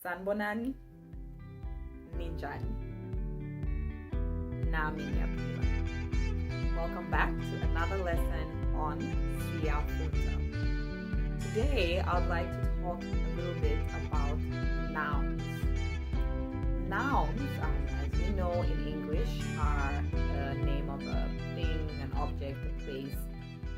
Sanbonani, ninjani, nami ngiyaphila. Welcome back to another lesson on siyafunda. Today, I'd like to talk a little bit about nouns. Nouns, as you know in English, are the name of a thing, an object, a place.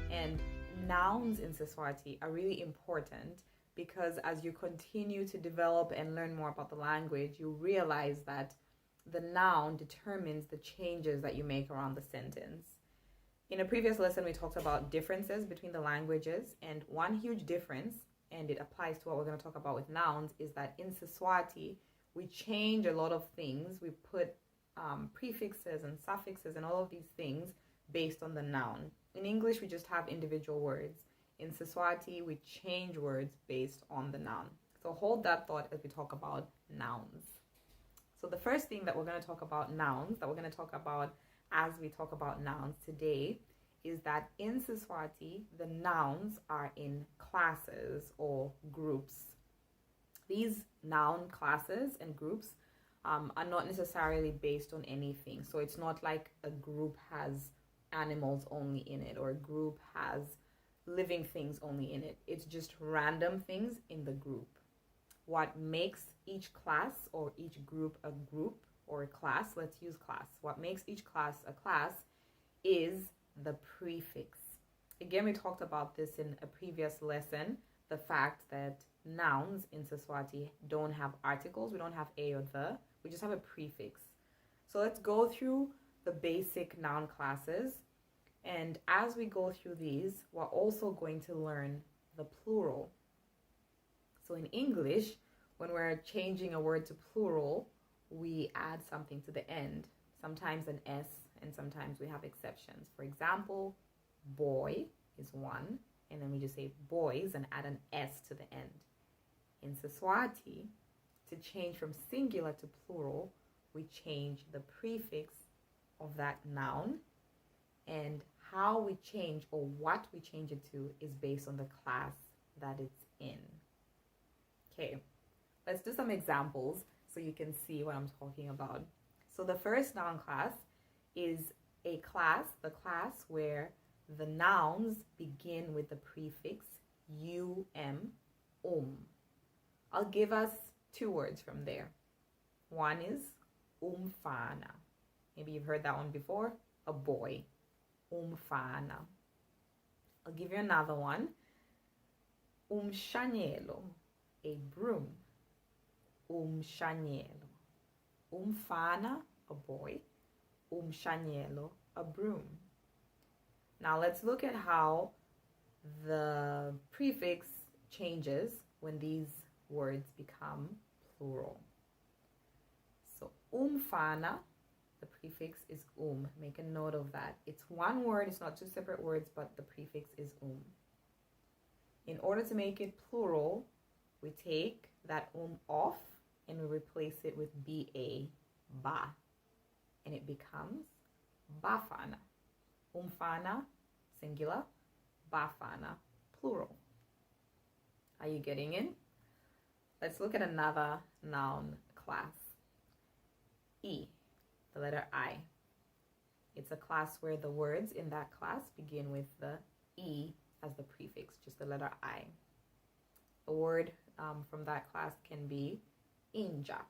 And nouns in SiSwati are really important because as you continue to develop and learn more about the language, you realize that the noun determines the changes that you make around the sentence. In a previous lesson, we talked about differences between the languages, and one huge difference, and it applies to what we're going to talk about with nouns, is that in SiSwati, we change a lot of things. We put prefixes and suffixes and all of these things based on the noun. In English, we just have individual words. In SiSwati, we change words based on the noun. So hold that thought as we talk about nouns. So the first thing that we're going to talk about nouns, that we're going to talk about as we talk about nouns today, is that in SiSwati, the nouns are in classes or groups. These noun classes and groups are not necessarily based on anything. So it's not like a group has animals only in it or a group has living things only in it. It's just random things in the group. What makes each class or each group a group or a class, let's use class. What makes each class a class is the prefix. Again, we talked about this in a previous lesson, the fact that nouns in SiSwati don't have articles. We don't have a or the. We just have a prefix. So let's go through the basic noun classes. And as we go through these, we're also going to learn the plural. So in English, when we're changing a word to plural, we add something to the end, sometimes an S, and sometimes we have exceptions. For example, boy is one, and then we just say boys and add an S to the end. In SiSwati, to change from singular to plural, we change the prefix of that noun, and how we change or what we change it to is based on the class that it's in. Okay, let's do some examples so you can see what I'm talking about. So the first noun class is a class, the class where the nouns begin with the prefix I'll give us two words from there. One is umfana. Maybe you've heard that one before, a boy. Umfana. I'll give you another one. Umshanyelo, a broom. Umshanyelo. Umfana, a boy. Umshanyelo, a broom. Now let's look at how the prefix changes when these words become plural. So umfana, the prefix is Make a note of that. It's one word, it's not two separate words, but the prefix is In order to make it plural, we take that off and we replace it with ba, ba, and it becomes bafana. Umfana, singular, bafana, plural. Are you getting in? Let's look at another noun class. The letter I. It's a class where the words in that class begin with the E as the prefix, just the letter I. A word from that class can be inja.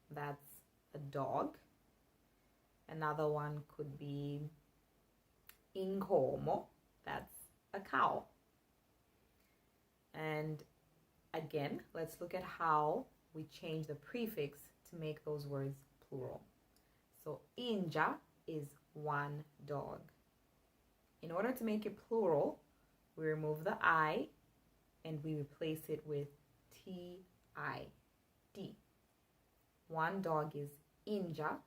That's a dog. Another one could be inkomo. That's a cow. And again, let's look at how we change the prefix to make those words plural. So inja is one dog. In order to make it plural, we remove the I and we replace it with T-I-D. One dog is inja.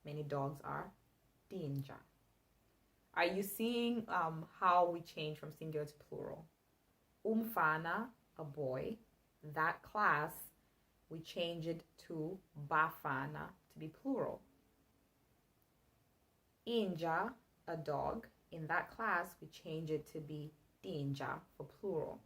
Many dogs are dinja. Are you seeing how we change from singular to plural? Umfana, a boy. That class, we change it to bafana to be plural. Inja, a dog. In that class, we change it to be dinja for plural.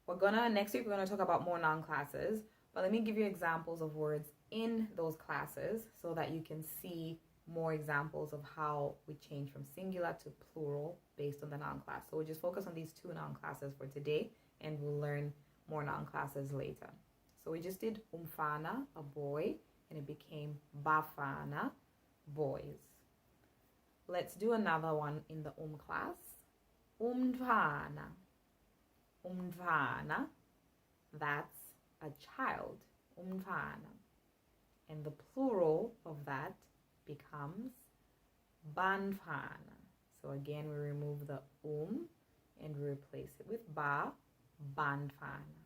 Next week we're gonna talk about more noun classes, but let me give you examples of words in those classes so that you can see more examples of how we change from singular to plural based on the noun class. So we'll just focus on these 2 noun classes for today, and we'll learn more noun classes later. So we just did umfana, a boy, and it became bafana, boys. Let's do another one in the class. Umfana. Umfana, that's a child. Umfana. And the plural of that becomes banfana. So again, we remove the and we replace it with ba, banfana.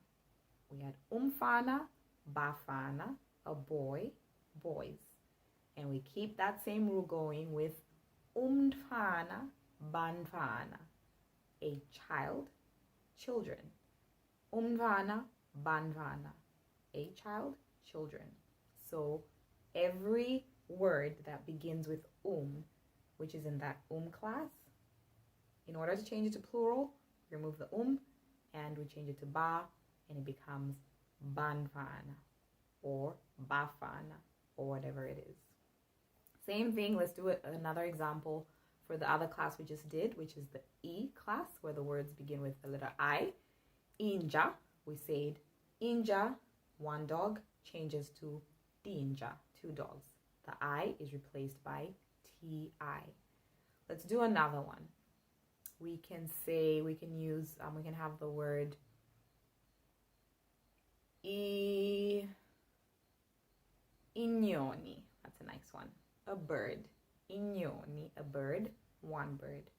We had umfana, bafana, a boy, boys. And we keep that same rule going with umfana, banfana, a child, children. Umfana, banfana, a child, children. So every word that begins with which is in that class, in order to change it to plural, we remove the and we change it to ba, and it becomes banfana or bafana or whatever it is. Same thing, let's do another example for the other class we just did, which is the E class, where the words begin with the letter I. Inja, we said inja, 1 dog, changes to inja, 2 dogs. The I is replaced by TI. Let's do another one. We can have the word inyoni. That's a nice one. A bird. Inyoni, a bird, 1 bird.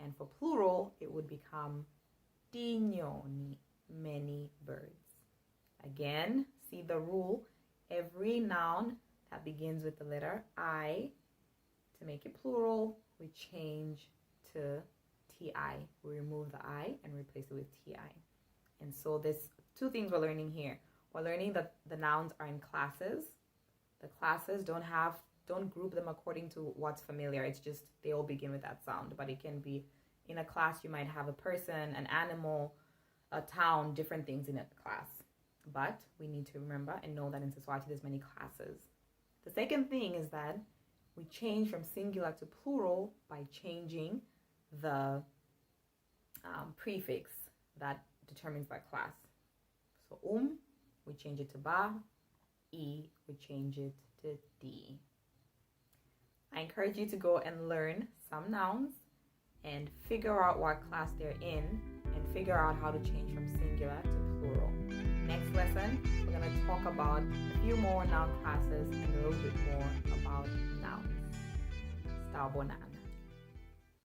And for plural, it would become inyoni, many birds. Again, see the rule. Every noun that begins with the letter I, to make it plural, we change to TI. We remove the I and replace it with TI. And so there's 2 things we're learning here. We're learning that the nouns are in classes. The classes don't group them according to what's familiar. It's just they all begin with that sound. But it can be, in a class you might have a person, an animal, a town, different things in a class. But we need to remember and know that in SiSwati there's many classes. The second thing is that we change from singular to plural by changing the prefix that determines that class. So we change it to ba, we change it to d. I encourage you to go and learn some nouns and figure out what class they're in and figure out how to change from singular to plural. Next lesson, we're going to talk about a few more noun classes and a little bit more about nouns. Stau bonan.